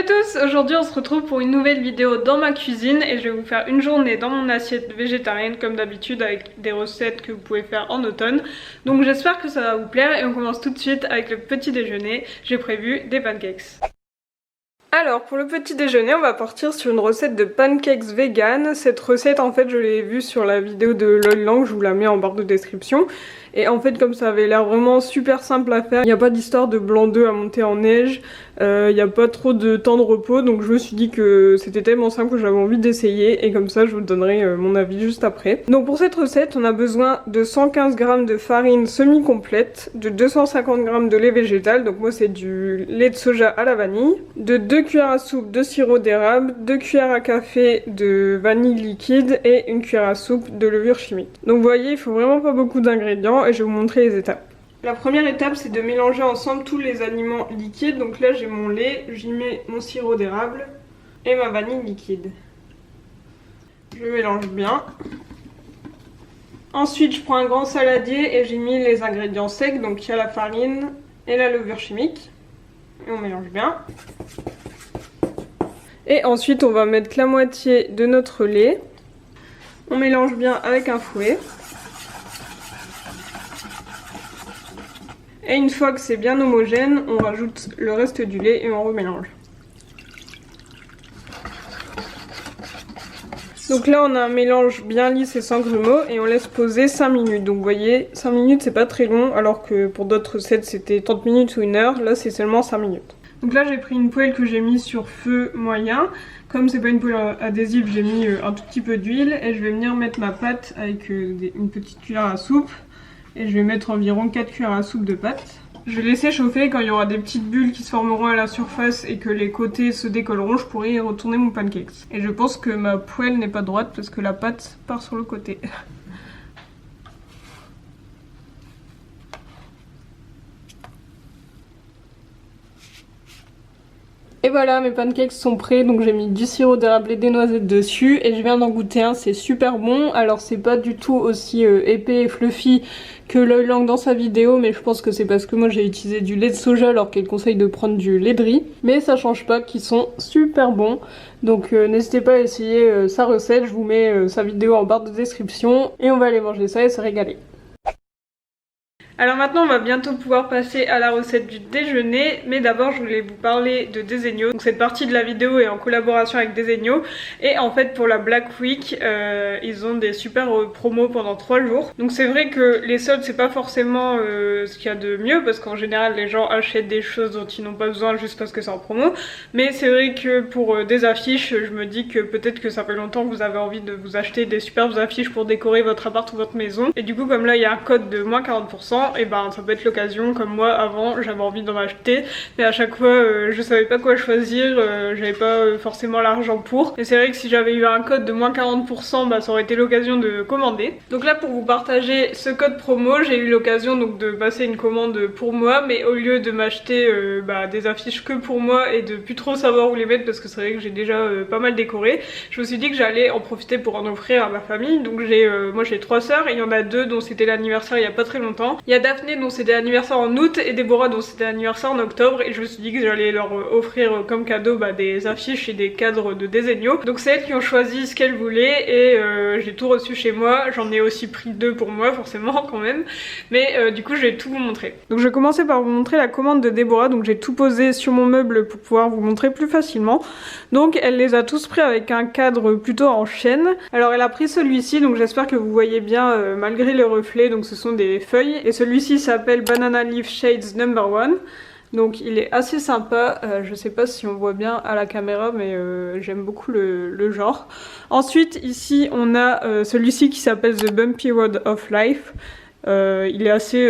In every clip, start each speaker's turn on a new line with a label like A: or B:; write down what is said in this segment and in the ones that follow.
A: tous, aujourd'hui on se retrouve pour une nouvelle vidéo dans ma cuisine et je vais vous faire une journée dans mon assiette végétarienne comme d'habitude avec des recettes que vous pouvez faire en automne. Donc j'espère que ça va vous plaire et on commence tout de suite avec le petit déjeuner. J'ai prévu des pancakes. Alors pour le petit déjeuner on va partir sur une recette de pancakes vegan. Cette recette en fait je l'ai vue sur la vidéo de Loy Lang, je vous la mets en barre de description. Et en fait comme ça avait l'air vraiment super simple à faire, il n'y a pas d'histoire de blanc d'œuf à monter en neige, il n'y a pas trop de temps de repos, donc je me suis dit que c'était tellement simple que j'avais envie d'essayer et comme ça je vous donnerai mon avis juste après. Donc pour cette recette on a besoin de 115 g de farine semi-complète, de 250 g de lait végétal, donc moi c'est du lait de soja à la vanille, de 2 cuillères à soupe de sirop d'érable, 2 cuillères à café de vanille liquide et 1 cuillère à soupe de levure chimique. Donc vous voyez il faut vraiment pas beaucoup d'ingrédients et je vais vous montrer les étapes. La première étape c'est de mélanger ensemble tous les aliments liquides, donc là j'ai mon lait, j'y mets mon sirop d'érable et ma vanille liquide. Je mélange bien. Ensuite je prends un grand saladier et j'y mets les ingrédients secs, donc il y a la farine et la levure chimique. Et on mélange bien. Et ensuite on va mettre la moitié de notre lait. On mélange bien avec un fouet. Et une fois que c'est bien homogène, on rajoute le reste du lait et on remélange. Donc là on a un mélange bien lisse et sans grumeaux et on laisse poser 5 minutes. Donc vous voyez, 5 minutes c'est pas très long alors que pour d'autres recettes c'était 30 minutes ou 1 heure. Là c'est seulement 5 minutes. Donc là j'ai pris une poêle que j'ai mis sur feu moyen. Comme c'est pas une poêle adhésive, j'ai mis un tout petit peu d'huile et je vais venir mettre ma pâte avec une petite cuillère à soupe. Et je vais mettre environ 4 cuillères à soupe de pâte. Je vais laisser chauffer, quand il y aura des petites bulles qui se formeront à la surface et que les côtés se décolleront, je pourrai y retourner mon pancake. Et je pense que ma poêle n'est pas droite parce que la pâte part sur le côté. Et voilà, mes pancakes sont prêts, donc j'ai mis du sirop d'érable et des noisettes dessus et je viens d'en goûter un, c'est super bon. Alors c'est pas du tout aussi épais et fluffy que Loy Lang dans sa vidéo, mais je pense que c'est parce que moi j'ai utilisé du lait de soja alors qu'elle conseille de prendre du lait de riz. Mais ça change pas, qu'ils sont super bons. Donc n'hésitez pas à essayer sa recette, je vous mets sa vidéo en barre de description et on va aller manger ça et se régaler. Alors maintenant on va bientôt pouvoir passer à la recette du déjeuner, mais d'abord je voulais vous parler de Desenio. Donc cette partie de la vidéo est en collaboration avec Desenio et en fait pour la Black Week ils ont des super promos pendant 3 jours. Donc c'est vrai que les soldes c'est pas forcément ce qu'il y a de mieux parce qu'en général les gens achètent des choses dont ils n'ont pas besoin juste parce que c'est en promo, mais c'est vrai que pour des affiches je me dis que peut-être que ça fait longtemps que vous avez envie de vous acheter des superbes affiches pour décorer votre appart ou votre maison et du coup comme là il y a un code de moins 40%, et ben ça peut être l'occasion. Comme moi avant j'avais envie d'en acheter mais à chaque fois je savais pas quoi choisir, j'avais pas forcément l'argent pour, et c'est vrai que si j'avais eu un code de moins 40% bah ça aurait été l'occasion de commander. Donc là pour vous partager ce code promo j'ai eu l'occasion donc de passer une commande pour moi, mais au lieu de m'acheter des affiches que pour moi et de plus trop savoir où les mettre parce que c'est vrai que j'ai déjà pas mal décoré, je me suis dit que j'allais en profiter pour en offrir à ma famille. Donc moi j'ai 3 sœurs et il y en a 2 dont c'était l'anniversaire il y a pas très longtemps. Il y a Daphné dont c'était l'anniversaire en août et Déborah dont c'était l'anniversaire en octobre, et je me suis dit que j'allais leur offrir comme cadeau des affiches et des cadres de Desenio. Donc c'est elles qui ont choisi ce qu'elles voulaient et j'ai tout reçu chez moi. J'en ai aussi pris 2 pour moi forcément quand même, mais du coup je vais tout vous montrer. Donc je vais commencer par vous montrer la commande de Déborah. Donc j'ai tout posé sur mon meuble pour pouvoir vous montrer plus facilement. Donc elle les a tous pris avec un cadre plutôt en chêne. Alors elle a pris celui-ci, donc j'espère que vous voyez bien malgré le reflet. Donc ce sont des feuilles et celui-ci s'appelle Banana Leaf Shades No. 1. Donc il est assez sympa, je sais pas si on voit bien à la caméra mais j'aime beaucoup le genre. Ensuite ici on a celui-ci qui s'appelle The Bumpy Road of Life. Il est assez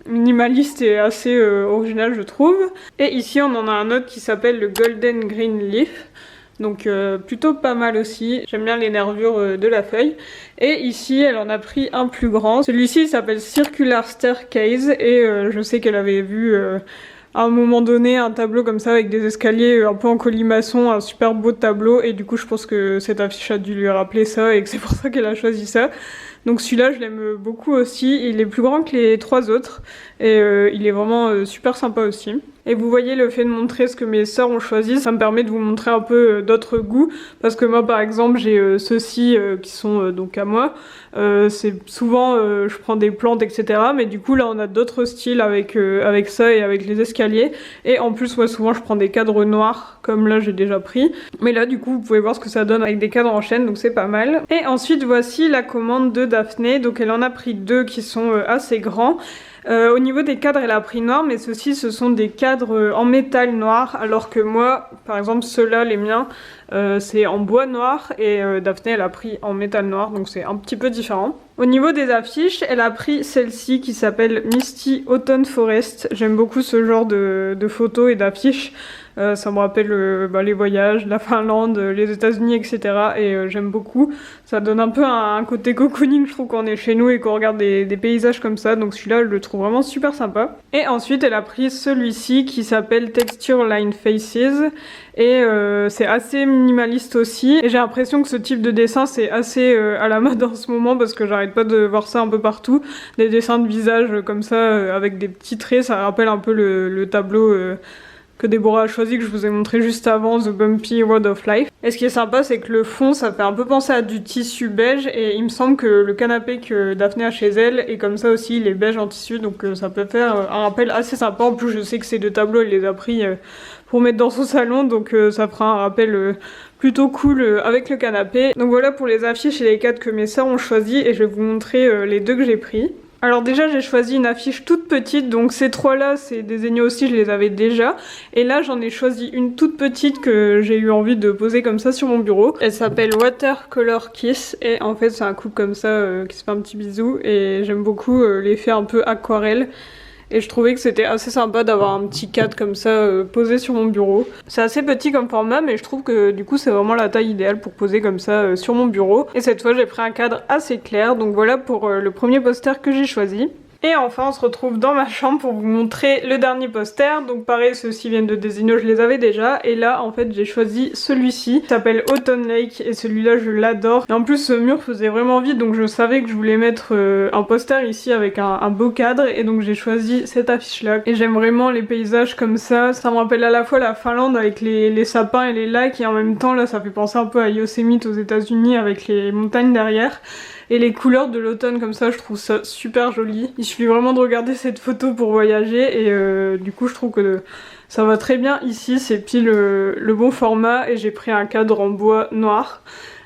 A: minimaliste et assez original je trouve. Et ici on en a un autre qui s'appelle le Golden Green Leaf. Donc plutôt pas mal aussi, j'aime bien les nervures de la feuille. Et ici elle en a pris un plus grand, celui-ci s'appelle Circular Staircase et je sais qu'elle avait vu à un moment donné un tableau comme ça avec des escaliers un peu en colimaçon, un super beau tableau, et du coup je pense que cette affiche a dû lui rappeler ça et que c'est pour ça qu'elle a choisi ça. Donc celui-là je l'aime beaucoup aussi, il est plus grand que les 3 autres et il est vraiment super sympa aussi. Et vous voyez, le fait de montrer ce que mes sœurs ont choisi, ça me permet de vous montrer un peu d'autres goûts, parce que moi par exemple j'ai ceux-ci qui sont donc à moi. C'est souvent je prends des plantes etc, mais du coup là on a d'autres styles avec ça et avec les escaliers, et en plus moi souvent je prends des cadres noirs comme là j'ai déjà pris, mais là du coup vous pouvez voir ce que ça donne avec des cadres en chêne, donc c'est pas mal. Et ensuite voici la commande de Daphné, donc elle en a pris 2 qui sont assez grands. Au niveau des cadres, elle a pris noir, mais ceux-ci, ce sont des cadres en métal noir, alors que moi, par exemple, ceux-là, les miens, c'est en bois noir, et Daphné, elle a pris en métal noir, donc c'est un petit peu différent. Au niveau des affiches, elle a pris celle-ci qui s'appelle Misty Autumn Forest. J'aime beaucoup ce genre de photos et d'affiches. Ça me rappelle les voyages, la Finlande, les États-Unis, etc. Et j'aime beaucoup. Ça donne un peu un côté cocooning, je trouve, quand on est chez nous et qu'on regarde des paysages comme ça. Donc celui-là, je le trouve vraiment super sympa. Et ensuite, elle a pris celui-ci qui s'appelle Texture Line Faces. Et c'est assez minimaliste aussi. Et j'ai l'impression que ce type de dessin, c'est assez à la mode en ce moment, parce que j'arrête pas de voir ça un peu partout. Des dessins de visage comme ça, avec des petits traits. Ça rappelle un peu le tableau que Déborah a choisi, que je vous ai montré juste avant, The Bumpy Road of Life. Et ce qui est sympa, c'est que le fond, ça fait un peu penser à du tissu beige, et il me semble que le canapé que Daphné a chez elle est comme ça aussi, il est beige en tissu, donc ça peut faire un rappel assez sympa. En plus, je sais que ces 2 tableaux, elle les a pris pour mettre dans son salon, donc ça fera un rappel plutôt cool avec le canapé. Donc voilà pour les affiches et les cadres que mes sœurs ont choisi, et je vais vous montrer les 2 que j'ai pris. Alors déjà j'ai choisi une affiche toute petite, donc ces 3 là c'est des Zegno aussi, je les avais déjà. Et là j'en ai choisi une toute petite que j'ai eu envie de poser comme ça sur mon bureau. Elle s'appelle Watercolor Kiss, et en fait c'est un couple comme ça qui se fait un petit bisou, et j'aime beaucoup l'effet un peu aquarelle. Et je trouvais que c'était assez sympa d'avoir un petit cadre comme ça posé sur mon bureau. C'est assez petit comme format, mais je trouve que du coup c'est vraiment la taille idéale pour poser comme ça sur mon bureau. Et cette fois j'ai pris un cadre assez clair, donc voilà pour le premier poster que j'ai choisi. Et enfin on se retrouve dans ma chambre pour vous montrer le dernier poster. Donc pareil, ceux-ci viennent de Designo, je les avais déjà. Et là en fait j'ai choisi celui-ci, qui s'appelle Autumn Lake, et celui-là je l'adore. Et en plus ce mur faisait vraiment vide, donc je savais que je voulais mettre un poster ici avec un beau cadre. Et donc j'ai choisi cette affiche là. Et j'aime vraiment les paysages comme ça. Ça me rappelle à la fois la Finlande avec les sapins et les lacs, et en même temps là ça fait penser un peu à Yosemite aux États-Unis avec les montagnes derrière. Et les couleurs de l'automne comme ça, je trouve ça super joli. Il suffit vraiment de regarder cette photo pour voyager, et du coup je trouve que ça va très bien ici, c'est pile le bon format, et j'ai pris un cadre en bois noir.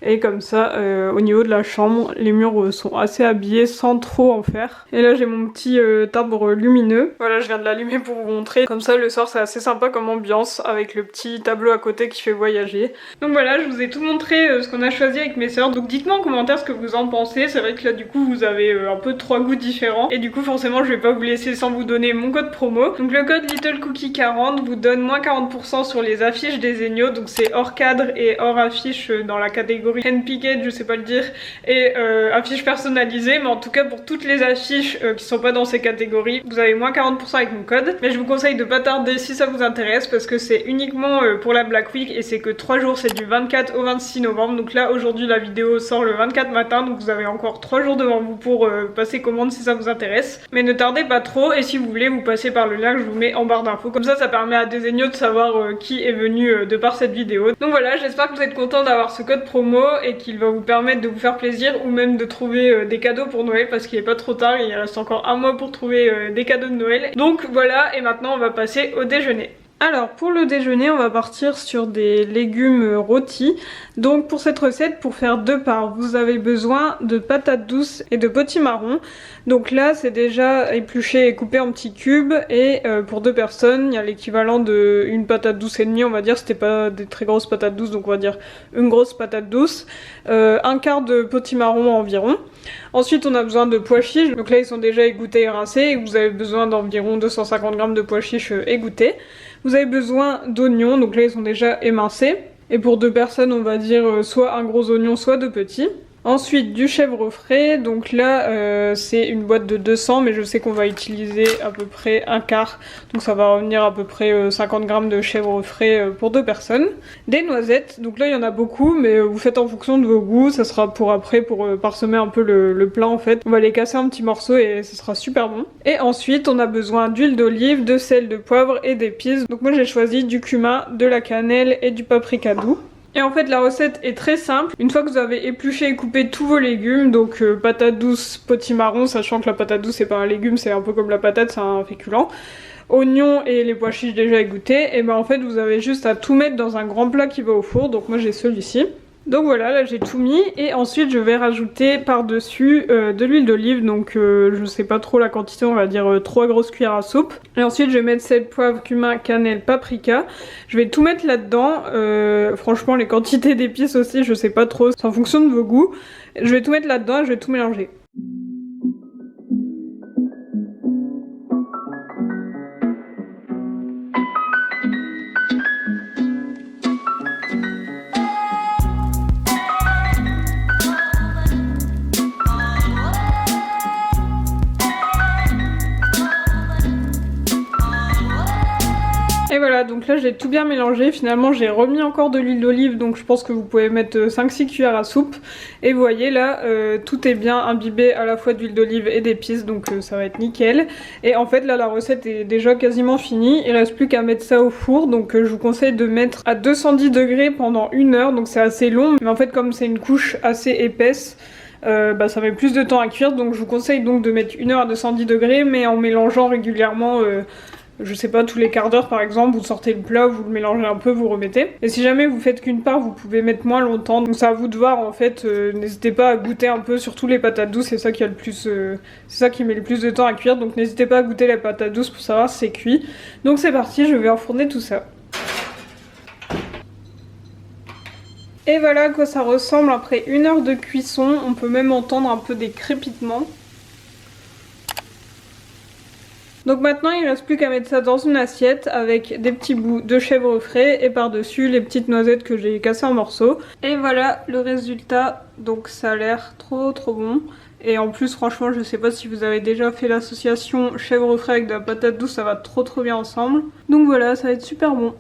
A: Et comme ça, au niveau de la chambre, les murs sont assez habillés sans trop en faire. Et là j'ai mon petit arbre lumineux. Voilà, je viens de l'allumer pour vous montrer. Comme ça le soir c'est assez sympa comme ambiance, avec le petit tableau à côté qui fait voyager. Donc voilà, je vous ai tout montré ce qu'on a choisi avec mes sœurs. Donc dites-moi en commentaire ce que vous en pensez. C'est vrai que là du coup vous avez un peu 3 goûts différents. Et du coup forcément je vais pas vous laisser sans vous donner mon code promo. Donc le code LittleCookie40 vous donne moins 40% sur les affiches des Zegno. Donc c'est hors cadre et hors affiche dans la catégorie handpicked, je sais pas le dire, et affiches personnalisées, mais en tout cas pour toutes les affiches qui sont pas dans ces catégories, vous avez moins 40% avec mon code. Mais je vous conseille de pas tarder si ça vous intéresse, parce que c'est uniquement pour la Black Week, et c'est que 3 jours, c'est du 24 au 26 novembre. Donc là aujourd'hui la vidéo sort le 24 matin, donc vous avez encore 3 jours devant vous pour passer commande si ça vous intéresse. Mais ne tardez pas trop, et si vous voulez vous passez par le lien que je vous mets en barre d'infos, comme ça ça permet à Designo de savoir qui est venu de par cette vidéo. Donc voilà, j'espère que vous êtes contents d'avoir ce code promo et qu'il va vous permettre de vous faire plaisir, ou même de trouver des cadeaux pour Noël, parce qu'il est pas trop tard, il reste encore un mois pour trouver des cadeaux de Noël. Donc voilà, et maintenant on va passer au déjeuner. Alors pour le déjeuner on va partir sur des légumes rôtis. Donc pour cette recette, pour faire 2 parts, vous avez besoin de patates douces et de potimarron. Donc là c'est déjà épluché et coupé en petits cubes, et pour 2 personnes il y a l'équivalent d'une patate douce et demie, on va dire. C'était pas des très grosses patates douces, donc on va dire une grosse patate douce, un quart de potimarron environ. Ensuite on a besoin de pois chiches, donc là ils sont déjà égouttés et rincés, et vous avez besoin d'environ 250 g de pois chiches égouttés. Vous avez besoin d'oignons, donc là ils sont déjà émincés. Et pour 2 personnes, on va dire soit un gros oignon, soit 2 petits. Ensuite du chèvre frais, donc là c'est une boîte de 200 mais je sais qu'on va utiliser à peu près un quart, donc ça va revenir à peu près 50 grammes de chèvre frais pour 2 personnes. Des noisettes, donc là il y en a beaucoup mais vous faites en fonction de vos goûts, ça sera pour après pour parsemer un peu le plat en fait. On va les casser en petits morceaux et ça sera super bon. Et ensuite on a besoin d'huile d'olive, de sel, de poivre et d'épices. Donc moi j'ai choisi du cumin, de la cannelle et du paprika doux. Et en fait la recette est très simple. Une fois que vous avez épluché et coupé tous vos légumes, donc patate douce, potimarron, sachant que la patate douce c'est pas un légume, c'est un peu comme la patate, c'est un féculent, oignons et les pois chiches déjà égouttés, et ben en fait vous avez juste à tout mettre dans un grand plat qui va au four, donc moi j'ai celui-ci. Donc voilà, là j'ai tout mis et ensuite je vais rajouter par-dessus de l'huile d'olive, donc je sais pas trop la quantité, on va dire 3 grosses cuillères à soupe. Et ensuite je vais mettre sel, poivre, cumin, cannelle, paprika. Je vais tout mettre là-dedans, franchement les quantités d'épices aussi je sais pas trop, c'est en fonction de vos goûts. Je vais tout mettre là-dedans et je vais tout mélanger. Et voilà, donc là j'ai tout bien mélangé, finalement j'ai remis encore de l'huile d'olive, donc je pense que vous pouvez mettre 5-6 cuillères à soupe. Et vous voyez là, tout est bien imbibé à la fois d'huile d'olive et d'épices, donc ça va être nickel. Et en fait là la recette est déjà quasiment finie, il reste plus qu'à mettre ça au four, donc je vous conseille de mettre à 210 degrés pendant 1 heure, donc c'est assez long, mais en fait comme c'est une couche assez épaisse, ça met plus de temps à cuire, donc je vous conseille donc de mettre 1 heure à 210 degrés, mais en mélangeant régulièrement. Je sais pas, tous les quarts d'heure par exemple, vous sortez le plat, vous le mélangez un peu, vous remettez. Et si jamais vous faites qu'une part, vous pouvez mettre moins longtemps. Donc c'est à vous de voir en fait, n'hésitez pas à goûter un peu, surtout les patates douces, c'est ça qui a le plus, c'est ça qui met le plus de temps à cuire. Donc n'hésitez pas à goûter les patates douces pour savoir si c'est cuit. Donc c'est parti, je vais enfourner tout ça. Et voilà à quoi ça ressemble après 1 heure de cuisson, on peut même entendre un peu des crépitements. Donc maintenant il ne reste plus qu'à mettre ça dans une assiette avec des petits bouts de chèvre frais et par-dessus les petites noisettes que j'ai cassées en morceaux. Et voilà le résultat, donc ça a l'air trop bon. Et en plus franchement je sais pas si vous avez déjà fait l'association chèvre frais avec de la patate douce, ça va trop bien ensemble. Donc voilà, ça va être super bon.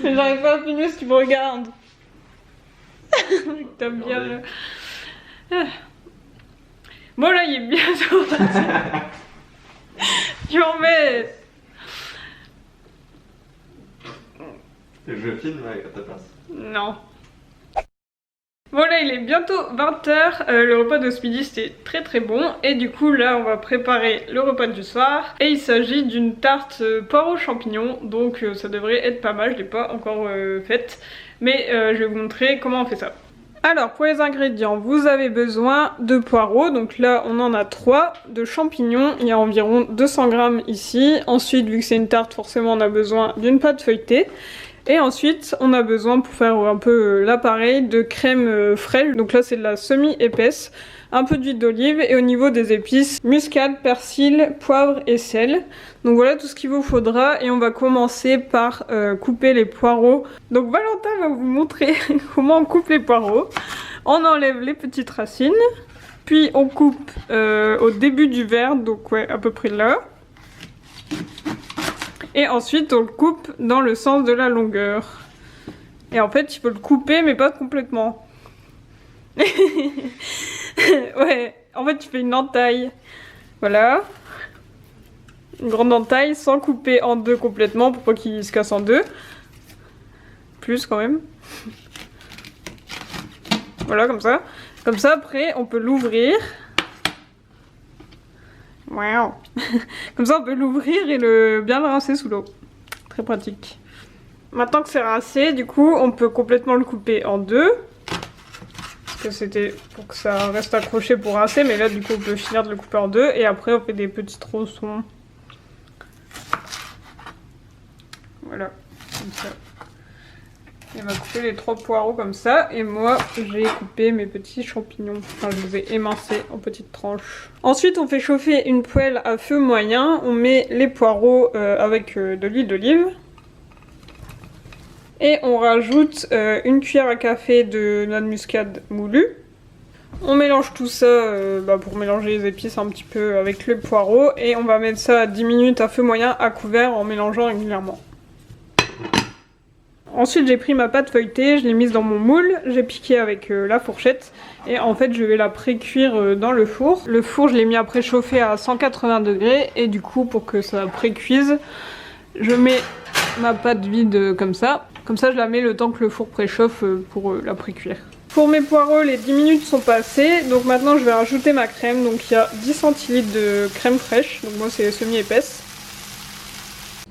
A: Mais j'arrive pas à filmer ce que tu me regardes. T'aimes bien le... Bon là il est bientôt. Tu en mets.
B: Je filme à ta place.
A: Non. Bon là il est bientôt 20 h, le repas de ce midi c'était très bon et du coup là on va préparer le repas du soir et il s'agit d'une tarte poireaux champignons, donc ça devrait être pas mal, je l'ai pas encore faite mais je vais vous montrer comment on fait ça. Alors pour les ingrédients, vous avez besoin de poireaux, donc là on en a 3, de champignons, il y a environ 200 grammes ici. Ensuite vu que c'est une tarte forcément on a besoin d'une pâte feuilletée. Et ensuite on a besoin pour faire un peu l'appareil de crème fraîche, donc là c'est de la semi-épaisse, un peu d'huile d'olive et au niveau des épices, muscade, persil, poivre et sel. Donc voilà tout ce qu'il vous faudra et on va commencer par couper les poireaux. Donc Valentin va vous montrer comment on coupe les poireaux. On enlève les petites racines, puis on coupe au début du verre, donc ouais à peu près là. Et ensuite on le coupe dans le sens de la longueur. Et en fait il faut le couper mais pas complètement. Ouais, en fait tu fais une entaille. Voilà. Une grande entaille sans couper en deux complètement pour pas qu'il se casse en deux. Plus quand même. Voilà comme ça. Comme ça après on peut l'ouvrir. Wow. Comme ça on peut l'ouvrir et bien le rincer sous l'eau. Très pratique. Maintenant que c'est rincé, du coup on peut complètement le couper en deux. Parce que c'était pour que ça reste accroché pour rincer, mais là du coup on peut finir de le couper en deux. Et après on fait des petits tronçons. Voilà, comme ça. Et on va couper les 3 poireaux comme ça. Et moi, j'ai coupé mes petits champignons. Enfin, je les ai émincés en petites tranches. Ensuite, on fait chauffer une poêle à feu moyen. On met les poireaux avec de l'huile d'olive. Et on rajoute une cuillère à café de noix de muscade moulue. On mélange tout ça pour mélanger les épices un petit peu avec le poireau. Et on va mettre ça à 10 minutes à feu moyen à couvert en mélangeant régulièrement. Ensuite j'ai pris ma pâte feuilletée, je l'ai mise dans mon moule, j'ai piqué avec la fourchette et en fait je vais la pré-cuire dans le four. Le four je l'ai mis à préchauffer à 180 degrés et du coup pour que ça pré-cuise, je mets ma pâte vide comme ça. Comme ça je la mets le temps que le four préchauffe pour la pré-cuire. Pour mes poireaux les 10 minutes sont passées, donc maintenant je vais rajouter ma crème. Donc il y a 10 centilitres de crème fraîche, donc moi c'est semi-épaisse.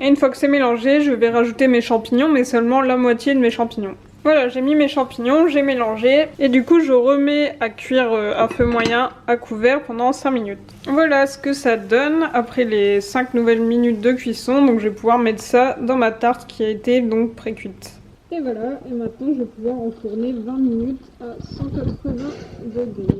A: Et une fois que c'est mélangé, je vais rajouter mes champignons, mais seulement la moitié de mes champignons. Voilà, j'ai mis mes champignons, j'ai mélangé, et du coup je remets à cuire à feu moyen à couvert pendant 5 minutes. Voilà ce que ça donne après les 5 nouvelles minutes de cuisson, donc je vais pouvoir mettre ça dans ma tarte qui a été donc pré-cuite. Et voilà, et maintenant je vais pouvoir enfourner 20 minutes à 180 degrés.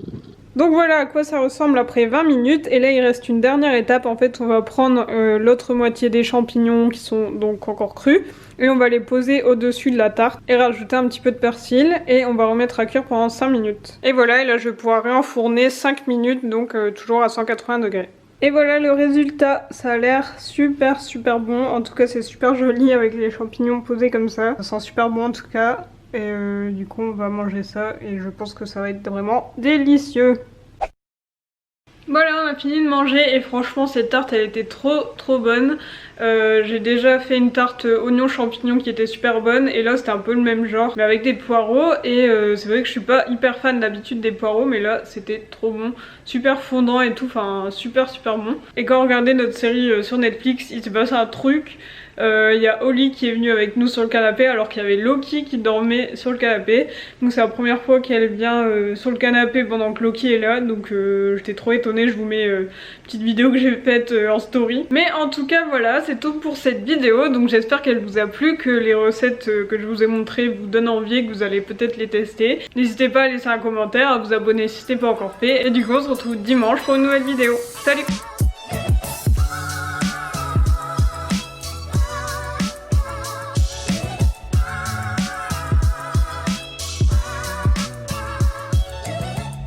A: Donc voilà à quoi ça ressemble après 20 minutes, et là il reste une dernière étape. En fait on va prendre l'autre moitié des champignons qui sont donc encore crus et on va les poser au dessus de la tarte et rajouter un petit peu de persil et on va remettre à cuire pendant 5 minutes. Et voilà, et là je vais pouvoir réenfourner 5 minutes, donc toujours à 180 degrés. Et voilà le résultat, ça a l'air super bon, en tout cas c'est super joli avec les champignons posés comme ça sent super bon en tout cas. Et du coup on va manger ça et je pense que ça va être vraiment délicieux. Voilà, on a fini de manger et franchement cette tarte elle était trop bonne. J'ai déjà fait une tarte oignon champignon qui était super bonne et là c'était un peu le même genre mais avec des poireaux et c'est vrai que je suis pas hyper fan d'habitude des poireaux mais là c'était trop bon, super fondant et tout, enfin super bon. Et quand on regardait notre série sur Netflix il s'est passé un truc. Il y a Holly qui est venue avec nous sur le canapé alors qu'il y avait Loki qui dormait sur le canapé. Donc c'est la première fois qu'elle vient sur le canapé pendant que Loki est là. Donc j'étais trop étonnée, je vous mets une petite vidéo que j'ai faite en story. Mais en tout cas voilà, c'est tout pour cette vidéo. Donc j'espère qu'elle vous a plu, que les recettes que je vous ai montrées vous donnent envie et que vous allez peut-être les tester. N'hésitez pas à laisser un commentaire, à vous abonner si ce n'est pas encore fait. Et du coup on se retrouve dimanche pour une nouvelle vidéo. Salut!